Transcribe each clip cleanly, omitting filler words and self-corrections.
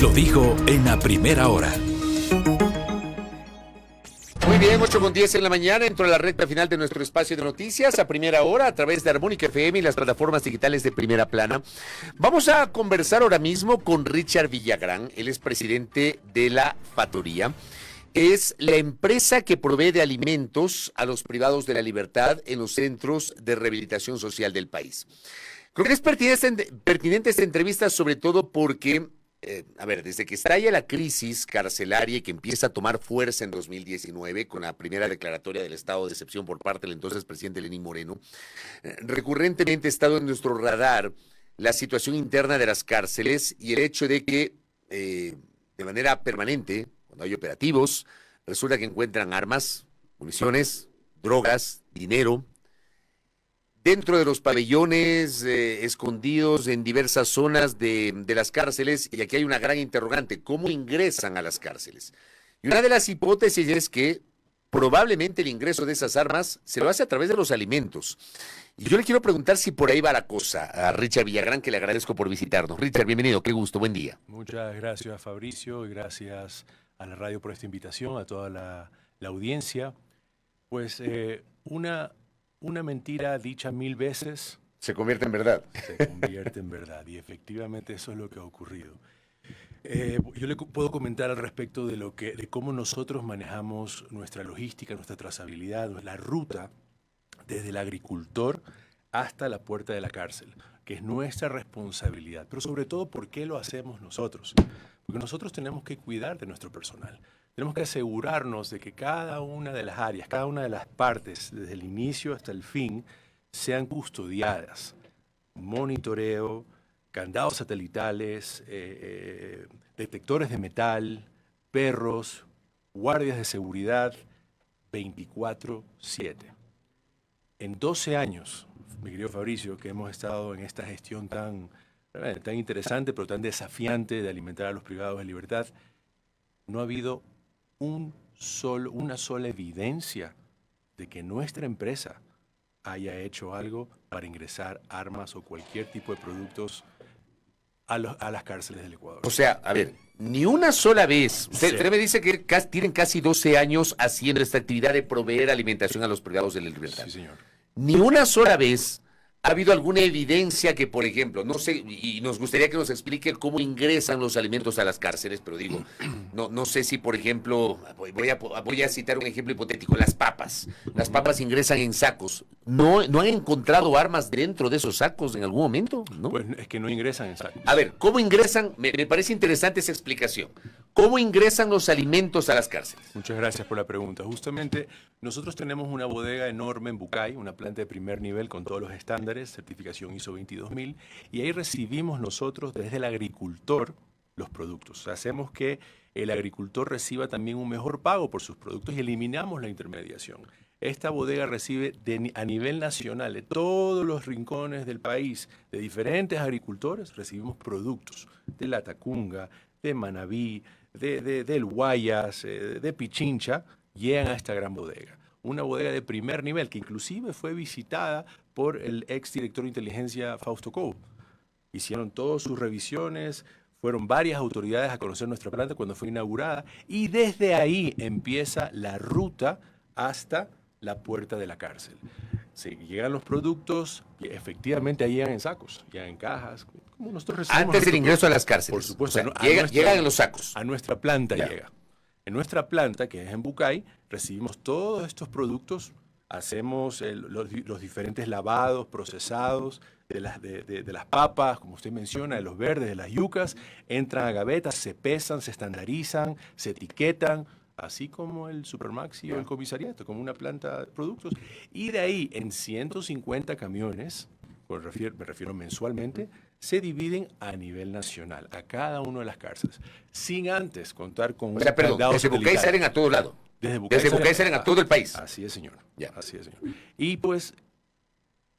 lo dijo en la primera hora. Muy bien, 8:10 en la mañana, entro a la recta final de nuestro espacio de noticias a primera hora a través de Armónica FM y las plataformas digitales de Primera Plana. Vamos a conversar ahora mismo con Richard Villagrán, él es presidente de la Factoría. Es la empresa que provee de alimentos a los privados de la libertad en los centros de rehabilitación social del país. Creo que es pertinente esta entrevista, sobre todo porque desde que estalla la crisis carcelaria y que empieza a tomar fuerza en 2019 con la primera declaratoria del estado de excepción por parte del entonces presidente Lenín Moreno, recurrentemente ha estado en nuestro radar la situación interna de las cárceles y el hecho de que de manera permanente, cuando hay operativos, resulta que encuentran armas, municiones, drogas, dinero, dentro de los pabellones, escondidos en diversas zonas de las cárceles, y aquí hay una gran interrogante: ¿cómo ingresan a las cárceles? Y una de las hipótesis es que probablemente el ingreso de esas armas se lo hace a través de los alimentos. Y yo le quiero preguntar si por ahí va la cosa a Richard Villagrán, que le agradezco por visitarnos. Richard, bienvenido, qué gusto, buen día. Muchas gracias, Fabricio, y gracias a la radio por esta invitación, a toda la audiencia. Pues una mentira dicha 1000 veces se convierte en verdad. Se convierte en verdad, y efectivamente eso es lo que ha ocurrido. Yo le puedo comentar al respecto de cómo nosotros manejamos nuestra logística, nuestra trazabilidad, la ruta desde el agricultor hasta la puerta de la cárcel, que es nuestra responsabilidad. Pero sobre todo, ¿por qué lo hacemos nosotros? Porque nosotros tenemos que cuidar de nuestro personal. Tenemos que asegurarnos de que cada una de las áreas, cada una de las partes, desde el inicio hasta el fin, sean custodiadas. Monitoreo, candados satelitales, detectores de metal, perros, guardias de seguridad, 24/7. En 12 años, mi querido Fabricio, que hemos estado en esta gestión tan interesante, pero tan desafiante de alimentar a los privados de libertad, no ha habido una sola evidencia de que nuestra empresa haya hecho algo para ingresar armas o cualquier tipo de productos a las cárceles del Ecuador. O sea, a ver, ni una sola vez. Usted me dice que tienen casi 12 años haciendo esta actividad de proveer alimentación a los privados de la libertad. Sí, señor. Ni una sola vez ha habido alguna evidencia que, por ejemplo, no sé, y nos gustaría que nos explique cómo ingresan los alimentos a las cárceles, pero digo, no sé si, por ejemplo, voy a citar un ejemplo hipotético: las papas. Las papas ingresan en sacos. ¿No han encontrado armas dentro de esos sacos en algún momento? ¿No? Pues es que no ingresan en sacos. A ver, ¿cómo ingresan? Me parece interesante esa explicación. ¿Cómo ingresan los alimentos a las cárceles? Muchas gracias por la pregunta. Justamente nosotros tenemos una bodega enorme en Bucay, una planta de primer nivel con todos los estándares, certificación ISO 22000, y ahí recibimos nosotros desde el agricultor los productos. O sea, hacemos que el agricultor reciba también un mejor pago por sus productos y eliminamos la intermediación. Esta bodega recibe a nivel nacional, de todos los rincones del país, de diferentes agricultores, recibimos productos de La Tacunga, de Manabí, del Guayas, de Pichincha, llegan a esta gran bodega. Una bodega de primer nivel que inclusive fue visitada por el exdirector de inteligencia Fausto Cobo. Hicieron todas sus revisiones, fueron varias autoridades a conocer nuestra planta cuando fue inaugurada, y desde ahí empieza la ruta hasta la puerta de la cárcel. Sí, llegan los productos, y efectivamente ahí llegan en sacos, llegan en cajas, como nosotros recibimos. Antes del ingreso a las cárceles. Por supuesto. O sea, llegan en los sacos. A nuestra planta Ya. llega. En nuestra planta, que es en Bucay, recibimos todos estos productos, hacemos los diferentes lavados, procesados de las papas, como usted menciona, de los verdes, de las yucas, entran a gavetas, se pesan, se estandarizan, se etiquetan, así como el Supermaxi o el comisariato, como una planta de productos. Y de ahí, en 150 camiones, me refiero mensualmente, se dividen a nivel nacional, a cada una de las cárceles, sin antes contar con O sea, perdón, desde Bucay salen a todo lado. Desde Bucay salen a todo el país. Así es, señor. Ya. Así es, señor. Y pues,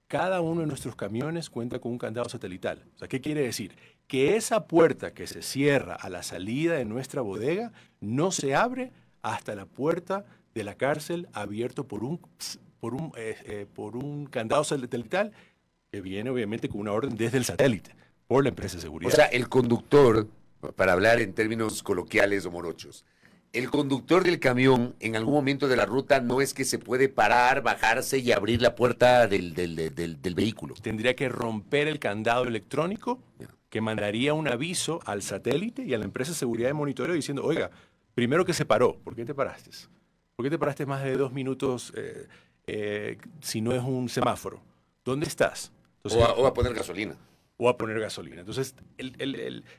cada uno de nuestros camiones cuenta con un candado satelital. O sea, ¿qué quiere decir? Que esa puerta que se cierra a la salida de nuestra bodega no se abre hasta la puerta de la cárcel, abierto por un candado satelital que viene obviamente con una orden desde el satélite, por la empresa de seguridad. O sea, el conductor para hablar en términos coloquiales o morochos. El conductor del camión en algún momento de la ruta no es que se puede parar, bajarse y abrir la puerta del vehículo. Tendría que romper el candado electrónico que mandaría un aviso al satélite y a la empresa de seguridad de monitoreo diciendo, oiga, primero que se paró, ¿por qué te paraste? ¿Por qué te paraste más de 2 minutos si no es un semáforo? ¿Dónde estás? Entonces, O a poner gasolina. O a poner gasolina. Entonces,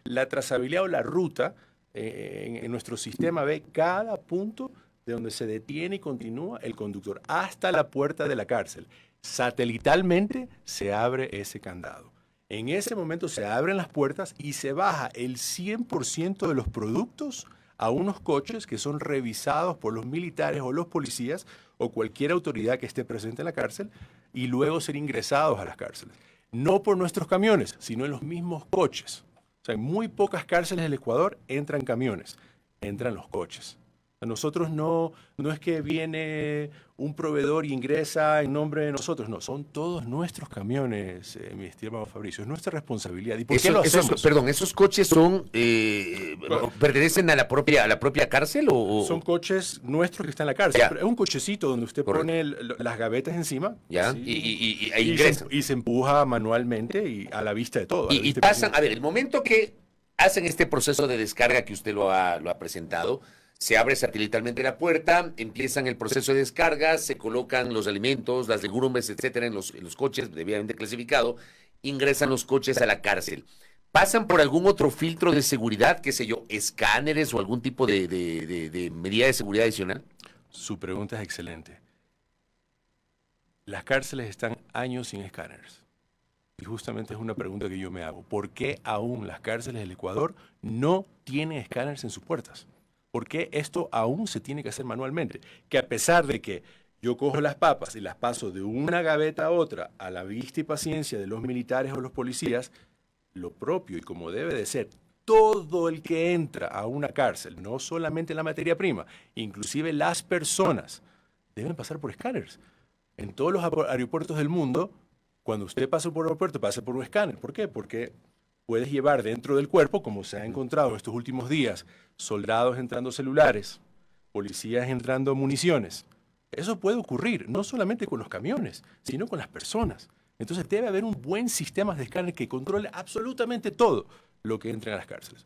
la trazabilidad o la ruta en nuestro sistema ve cada punto de donde se detiene y continúa el conductor hasta la puerta de la cárcel. Satelitalmente se abre ese candado. En ese momento se abren las puertas y se baja el 100% de los productos a unos coches que son revisados por los militares o los policías o cualquier autoridad que esté presente en la cárcel y luego ser ingresados a las cárceles. No por nuestros camiones, sino en los mismos coches. O sea, en muy pocas cárceles del Ecuador entran camiones, entran los coches. Nosotros no es que viene un proveedor y ingresa en nombre de nosotros, no, son todos nuestros camiones, mi estimado Fabricio, es nuestra responsabilidad. ¿Y por qué lo hacemos? Perdón, ¿esos coches pertenecen a la propia cárcel o...? Son coches nuestros que están en la cárcel. Ya. Pero es un cochecito donde usted pone las gavetas encima. Ya, ¿sí? y ingresan. Y se empuja manualmente y a la vista de todo. Y pasan, a ver, el momento que hacen este proceso de descarga que usted lo ha presentado, se abre satelitalmente la puerta, empiezan el proceso de descarga, se colocan los alimentos, las legumbres, etcétera, en los coches debidamente clasificado, ingresan los coches a la cárcel. ¿Pasan por algún otro filtro de seguridad, qué sé yo, escáneres o algún tipo de medida de seguridad adicional? Su pregunta es excelente. Las cárceles están años sin escáneres. Y justamente es una pregunta que yo me hago. ¿Por qué aún las cárceles del Ecuador no tienen escáneres en sus puertas? ¿Por qué esto aún se tiene que hacer manualmente? Que a pesar de que yo cojo las papas y las paso de una gaveta a otra a la vista y paciencia de los militares o los policías, lo propio y como debe de ser, todo el que entra a una cárcel, no solamente la materia prima, inclusive las personas, deben pasar por escáneres. En todos los aeropuertos del mundo, cuando usted pasa por un aeropuerto, pasa por un escáner. ¿Por qué? Porque puedes llevar dentro del cuerpo, como se ha encontrado estos últimos días, soldados entrando celulares, policías entrando municiones. Eso puede ocurrir, no solamente con los camiones, sino con las personas. Entonces debe haber un buen sistema de escáner que controle absolutamente todo lo que entra en las cárceles.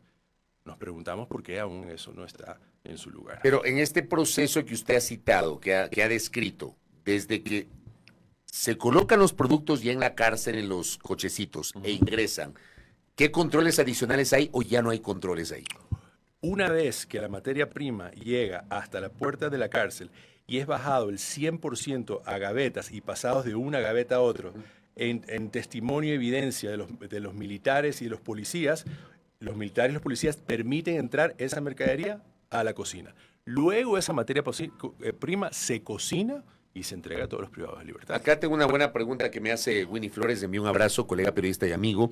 Nos preguntamos por qué aún eso no está en su lugar. Pero en este proceso que usted ha citado, que ha descrito, desde que se colocan los productos ya en la cárcel, en los cochecitos, e ingresan, ¿qué controles adicionales hay o ya no hay controles ahí? Una vez que la materia prima llega hasta la puerta de la cárcel y es bajado el 100% a gavetas y pasados de una gaveta a otra, en testimonio y evidencia de los militares y de los policías permiten entrar esa mercadería a la cocina. Luego esa materia prima se cocina y se entrega a todos los privados de libertad. Acá tengo una buena pregunta que me hace Winnie Flores, le envío un abrazo, colega periodista y amigo.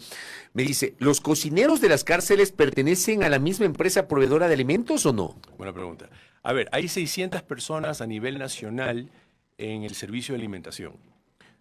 Me dice, ¿los cocineros de las cárceles pertenecen a la misma empresa proveedora de alimentos o no? Buena pregunta. A ver, hay 600 personas a nivel nacional en el servicio de alimentación.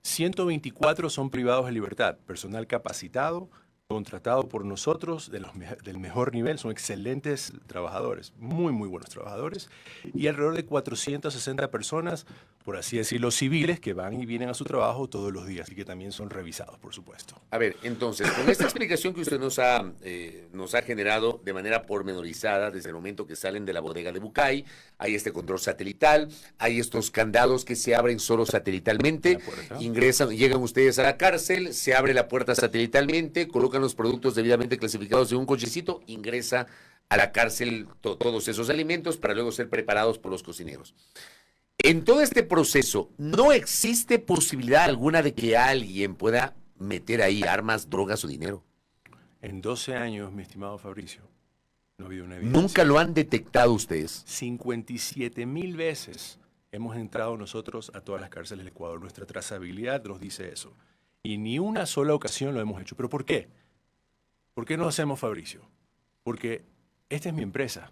124 son privados de libertad, personal capacitado, contratado por nosotros del mejor nivel, son excelentes trabajadores, muy, muy buenos trabajadores, y alrededor de 460 personas, por así decirlo, civiles, que van y vienen a su trabajo todos los días y que también son revisados, por supuesto. A ver, entonces, con esta explicación que usted nos ha generado de manera pormenorizada desde el momento que salen de la bodega de Bucay, hay este control satelital, hay estos candados que se abren solo satelitalmente, ingresan, llegan ustedes a la cárcel, se abre la puerta satelitalmente, colocan los productos debidamente clasificados en un cochecito, ingresa a la cárcel todos esos alimentos para luego ser preparados por los cocineros. En todo este proceso, ¿no existe posibilidad alguna de que alguien pueda meter ahí armas, drogas o dinero? En 12 años, mi estimado Fabricio, no ha habido una evidencia. ¿Nunca lo han detectado ustedes? 57,000 veces hemos entrado nosotros a todas las cárceles del Ecuador. Nuestra trazabilidad nos dice eso. Y ni una sola ocasión lo hemos hecho. ¿Pero por qué? ¿Por qué no lo hacemos, Fabricio? Porque esta es mi empresa.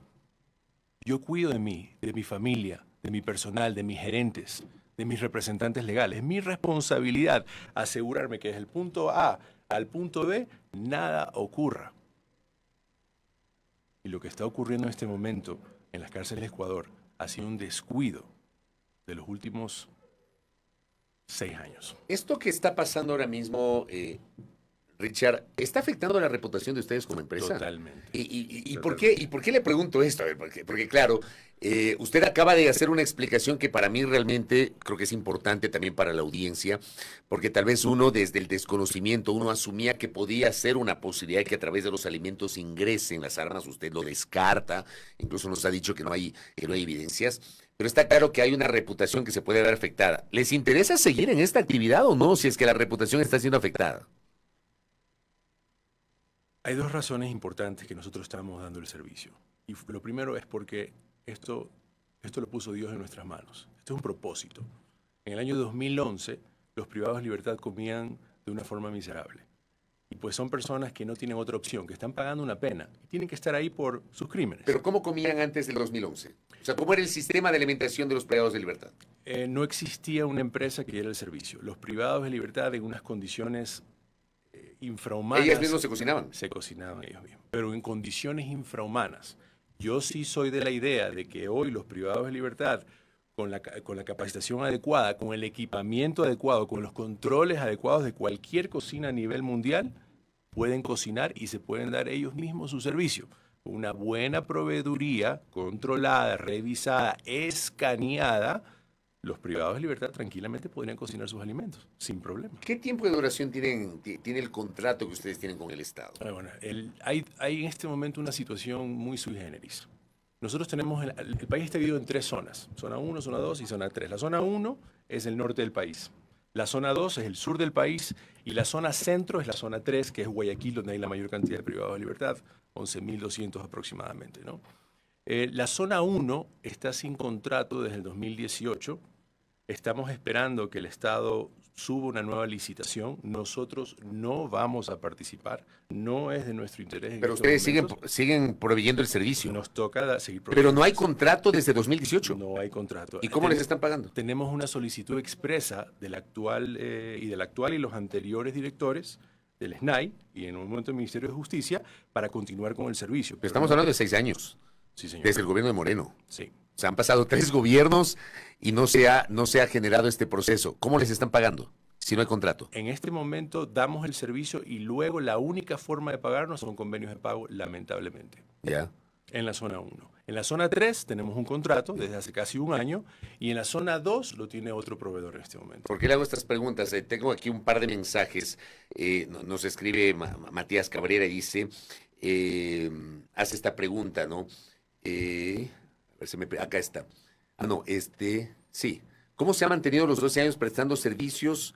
Yo cuido de mí, de mi familia, de mi personal, de mis gerentes, de mis representantes legales. Es mi responsabilidad asegurarme que desde el punto A al punto B nada ocurra. Y lo que está ocurriendo en este momento en las cárceles de Ecuador ha sido un descuido de los últimos 6 años. Esto que está pasando ahora mismo, Richard, ¿está afectando la reputación de ustedes como empresa? Totalmente. ¿Y por qué le pregunto esto? A ver, porque claro, usted acaba de hacer una explicación que para mí realmente creo que es importante también para la audiencia, porque tal vez uno desde el desconocimiento, uno asumía que podía ser una posibilidad que a través de los alimentos ingresen las armas, usted lo descarta, incluso nos ha dicho que no hay evidencias. Pero está claro que hay una reputación que se puede ver afectada. ¿Les interesa seguir en esta actividad o no, si es que la reputación está siendo afectada? Hay 2 razones importantes que nosotros estamos dando el servicio. Y lo primero es porque esto lo puso Dios en nuestras manos. Esto es un propósito. En el año 2011, los privados de libertad comían de una forma miserable. Y pues son personas que no tienen otra opción, que están pagando una pena y tienen que estar ahí por sus crímenes. ¿Pero cómo comían antes del 2011? O sea, ¿cómo era el sistema de alimentación de los privados de libertad? No existía una empresa que diera el servicio. Los privados de libertad en unas condiciones infrahumanas. ¿Ellas mismas se cocinaban? Se cocinaban ellos mismos, pero en condiciones infrahumanas. Yo sí soy de la idea de que hoy los privados de libertad, con la capacitación adecuada, con el equipamiento adecuado, con los controles adecuados de cualquier cocina a nivel mundial, pueden cocinar y se pueden dar ellos mismos su servicio. Una buena proveeduría, controlada, revisada, escaneada, los privados de libertad tranquilamente podrían cocinar sus alimentos, sin problema. ¿Qué tiempo de duración tiene el contrato que ustedes tienen con el Estado? Bueno, hay en este momento una situación muy sui generis. Nosotros tenemos, el país está dividido en 3 zonas, zona 1, zona 2 y zona 3. La zona 1 es el norte del país, la zona 2 es el sur del país y la zona centro es la zona 3, que es Guayaquil, donde hay la mayor cantidad de privados de libertad, 11.200 aproximadamente, ¿no? La zona 1 está sin contrato desde el 2018. Estamos esperando que el Estado suba una nueva licitación. Nosotros no vamos a participar. No es de nuestro interés. Pero ustedes siguen proveyendo el servicio. Nos toca seguir proveyendo. Pero no hay contrato desde 2018. No hay contrato. ¿Y cómo les están pagando? Tenemos una solicitud expresa del actual y los anteriores directores del SNAI y en un momento del Ministerio de Justicia para continuar con el servicio. Pero estamos hablando de 6 años. Sí, señor. Desde el gobierno de Moreno. Sí. O sea, han pasado 3 gobiernos y no se ha generado este proceso. ¿Cómo les están pagando si no hay contrato? En este momento damos el servicio y luego la única forma de pagarnos son convenios de pago, lamentablemente. Ya. En la zona 1. En la zona 3 tenemos un contrato desde hace casi un año y en la zona 2 lo tiene otro proveedor en este momento. ¿Por qué le hago estas preguntas? Tengo aquí un par de mensajes. Nos escribe Matías Cabrera y dice, hace esta pregunta, ¿no? A ver, acá está. Sí. ¿Cómo se ha mantenido los 12 años prestando servicios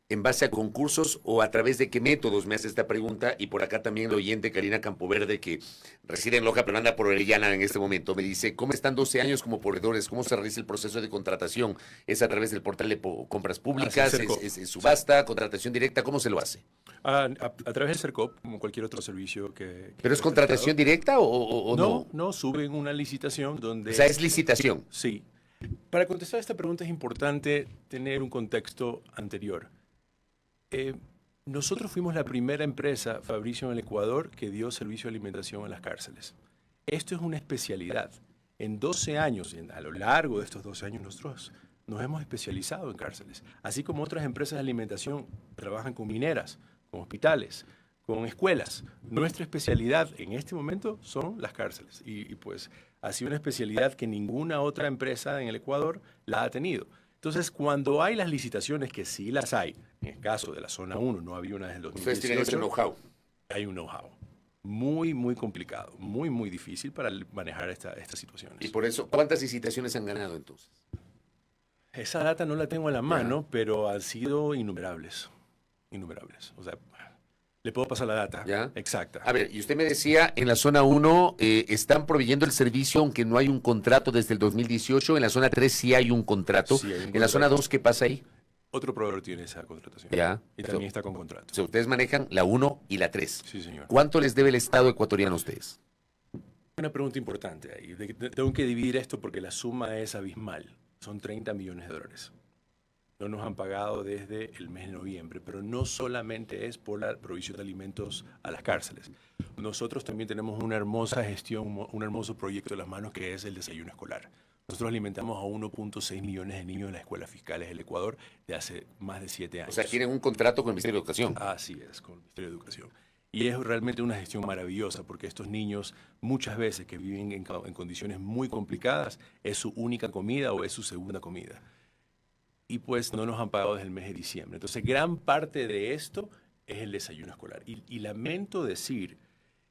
en base a concursos o a través de qué métodos? Me hace esta pregunta. Y por acá también el oyente Karina Campoverde, que reside en Loja, pero anda por Orellana en este momento, me dice, ¿cómo están 12 años como proveedores? ¿Cómo se realiza el proceso de contratación? ¿Es a través del portal de compras públicas? ¿Es subasta? ¿Contratación directa? ¿Cómo se lo hace? A través del CERCOP, como cualquier otro servicio que ¿Pero es contratación directa o no? No, suben una licitación donde... O sea, es licitación. Sí. Para contestar esta pregunta es importante tener un contexto anterior. Nosotros fuimos la primera empresa, Fabricio, en el Ecuador, que dio servicio de alimentación en las cárceles. Esto es una especialidad. En 12 años, a lo largo de estos 12 años, nosotros nos hemos especializado en cárceles. Así como otras empresas de alimentación trabajan con mineras, con hospitales, con escuelas. Nuestra especialidad en este momento son las cárceles. Y pues ha sido una especialidad que ninguna otra empresa en el Ecuador la ha tenido. Entonces, cuando hay las licitaciones, que sí las hay, en el caso de la zona 1, no había una desde el 2018. Ustedes tienen ese know-how. Hay un know-how. Muy, muy complicado, muy, muy difícil para manejar estas situaciones. Y por eso, ¿cuántas licitaciones han ganado entonces? Esa data no la tengo a la mano, pero han sido innumerables. Innumerables. O sea, le puedo pasar la data. ¿Ya? Exacta. A ver, y usted me decía, en la zona 1 están proveyendo el servicio aunque no hay un contrato desde el 2018. En la zona 3 sí hay un contrato. Sí, hay un En la contrato. zona 2, ¿qué pasa ahí? Otro proveedor tiene esa contratación. Ya. Y también está con contrato. O sea, ustedes manejan la 1 y la 3. Sí, señor. ¿Cuánto les debe el Estado ecuatoriano a ustedes? Una pregunta importante ahí. Tengo que dividir esto porque la suma es abismal. Son $30 millones. no nos han pagado desde el mes de noviembre, pero no solamente es por la provisión de alimentos a las cárceles. Nosotros también tenemos una hermosa gestión, un hermoso proyecto en las manos que es el desayuno escolar. Nosotros alimentamos a 1.6 millones de niños en las escuelas fiscales del Ecuador de hace más de 7 años. O sea, tienen un contrato con el Ministerio de Educación. Así es, con el Ministerio de Educación. Y es realmente una gestión maravillosa porque estos niños muchas veces que viven en condiciones muy complicadas es su única comida o es su segunda comida. Y pues no nos han pagado desde el mes de diciembre. Entonces gran parte de esto es el desayuno escolar. Y lamento decir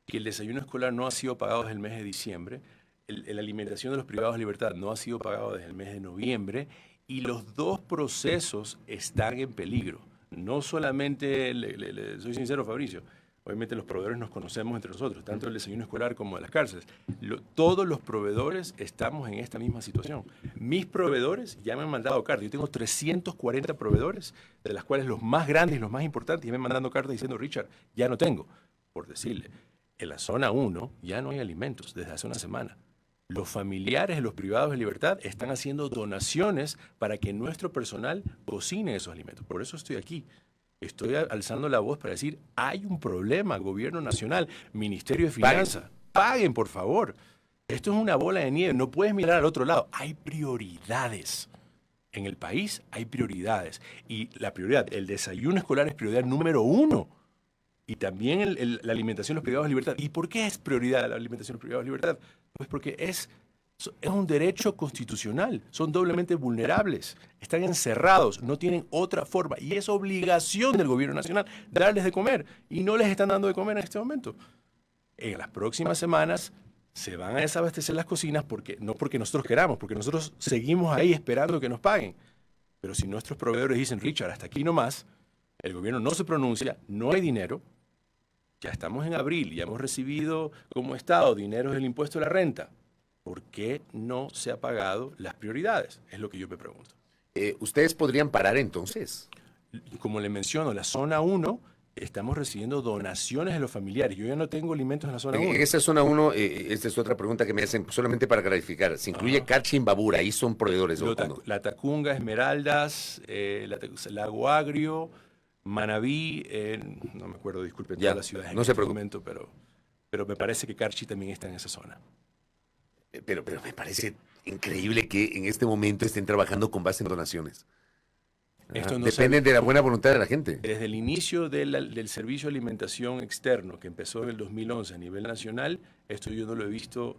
que el desayuno escolar no ha sido pagado desde el mes de diciembre, la alimentación de los privados de libertad no ha sido pagado desde el mes de noviembre y los dos procesos están en peligro. No solamente, soy sincero Fabricio, obviamente los proveedores nos conocemos entre nosotros, tanto el desayuno escolar como de las cárceles. Todos los proveedores estamos en esta misma situación. Mis proveedores ya me han mandado cartas. Yo tengo 340 proveedores, de las cuales los más grandes y los más importantes ya me han mandado cartas diciendo, Richard, ya no tengo. Por decirle, en la zona 1 ya no hay alimentos desde hace una semana. Los familiares de los privados de libertad están haciendo donaciones para que nuestro personal cocine esos alimentos. Por eso estoy aquí. Estoy alzando la voz para decir, hay un problema, Gobierno Nacional, Ministerio de Finanzas, paguen por favor. Esto es una bola de nieve, no puedes mirar al otro lado. Hay prioridades. En el país hay prioridades. Y la prioridad, el desayuno escolar es prioridad número 1. Y también la alimentación de los privados de libertad. ¿Y por qué es prioridad la alimentación de los privados de libertad? Pues porque es un derecho constitucional, son doblemente vulnerables, están encerrados, no tienen otra forma y es obligación del gobierno nacional darles de comer y no les están dando de comer en este momento. En las próximas semanas se van a desabastecer las cocinas no porque nosotros queramos, porque nosotros seguimos ahí esperando que nos paguen. Pero si nuestros proveedores dicen, Richard, hasta aquí nomás, el gobierno no se pronuncia, no hay dinero, ya estamos en abril, ya hemos recibido como Estado dinero del impuesto a la renta. ¿Por qué no se ha pagado las prioridades? Es lo que yo me pregunto. ¿Ustedes podrían parar entonces? Como le menciono, la zona 1, estamos recibiendo donaciones de los familiares. Yo ya no tengo alimentos en la zona 1. En esa zona 1, esta es otra pregunta que me hacen, solamente para clarificar. Se incluye Carchi y Imbabura, ahí son proveedores. La Tacunga, Esmeraldas, Lago Agrio, Manabí, no me acuerdo, disculpen, todas las ciudades no se preocupe. Pero me parece que Carchi también está en esa zona. Pero me parece increíble que en este momento estén trabajando con base en donaciones. Dependen de la buena voluntad de la gente. Desde el inicio del servicio de alimentación externo, que empezó en el 2011 a nivel nacional, esto yo no lo he visto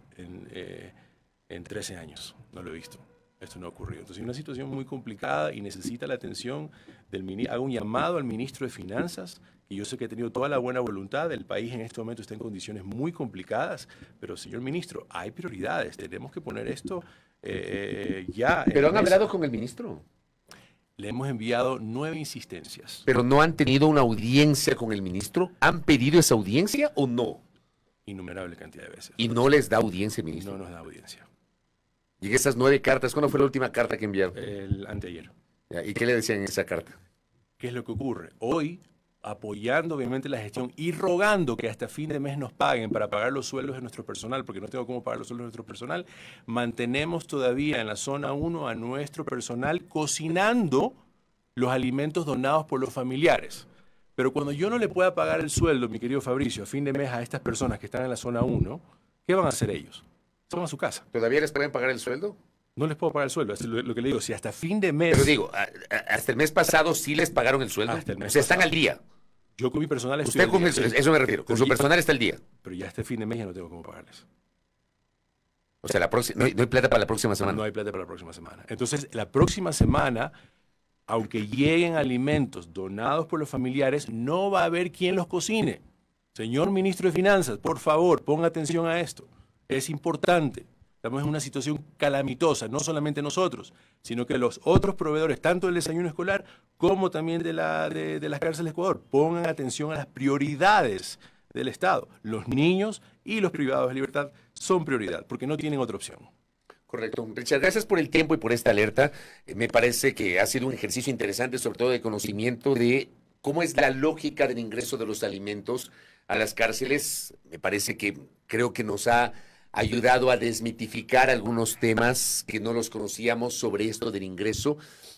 en 13 años. No lo he visto. Esto no ha ocurrido. Entonces es una situación muy complicada y necesita la atención del ministro. Hago un llamado al ministro de Finanzas, y yo sé que ha tenido toda la buena voluntad. El país en este momento está en condiciones muy complicadas, pero señor ministro, hay prioridades. Tenemos que poner esto ya. ¿Pero han hablado con el ministro? Le hemos enviado 9 insistencias. ¿Pero no han tenido una audiencia con el ministro? ¿Han pedido esa audiencia o no? Innumerable cantidad de veces. ¿Y no les da audiencia el ministro? No nos da audiencia. ¿Y esas 9 cartas, cuándo fue la última carta que enviaron? Anteayer. ¿Y qué le decían en esa carta? ¿Qué es lo que ocurre? Hoy, apoyando obviamente la gestión y rogando que hasta fin de mes nos paguen para pagar los sueldos de nuestro personal, porque no tengo cómo pagar los sueldos de nuestro personal, mantenemos todavía en la zona 1 a nuestro personal cocinando los alimentos donados por los familiares. Pero cuando yo no le pueda pagar el sueldo, mi querido Fabricio, a fin de mes a estas personas que están en la zona 1, ¿qué van a hacer ellos? Se van a su casa. ¿Todavía les pueden pagar el sueldo? No les puedo pagar el sueldo, es lo que le digo. Si hasta fin de mes... Pero digo, hasta el mes pasado sí les pagaron el sueldo. Hasta el mes o sea, están al día. Yo con mi personal estoy Usted con eso me refiero. Con su personal está al día. Pero ya este fin de mes ya no tengo cómo pagarles. O sea, no hay plata para la próxima semana. No hay plata para la próxima semana. Entonces, la próxima semana, aunque lleguen alimentos donados por los familiares, no va a haber quien los cocine. Señor ministro de Finanzas, por favor, ponga atención a esto. Es importante. Estamos en una situación calamitosa, no solamente nosotros, sino que los otros proveedores, tanto del desayuno escolar como también de las cárceles de Ecuador, pongan atención a las prioridades del Estado. Los niños y los privados de libertad son prioridad, porque no tienen otra opción. Correcto. Richard, gracias por el tiempo y por esta alerta. Me parece que ha sido un ejercicio interesante, sobre todo de conocimiento de cómo es la lógica del ingreso de los alimentos a las cárceles. Me parece que creo que nos ha ayudado a desmitificar algunos temas que no los conocíamos sobre esto del ingreso.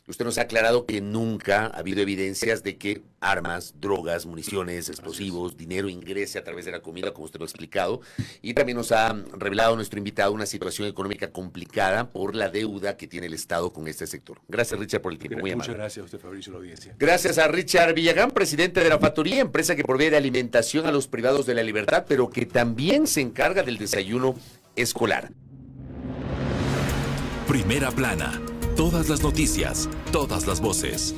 Usted nos ha aclarado que nunca ha habido evidencias de que armas, drogas, municiones, explosivos, dinero ingrese a través de la comida, como usted lo ha explicado. Y también nos ha revelado nuestro invitado una situación económica complicada por la deuda que tiene el Estado con este sector. Gracias, Richard, por el tiempo. Muy Muchas amable. gracias a usted, Fabricio, la audiencia. Gracias a Richard Villagán, presidente de la Factoría, empresa que provee de alimentación a los privados de la libertad, pero que también se encarga del desayuno escolar. Primera plana. Todas las noticias, todas las voces.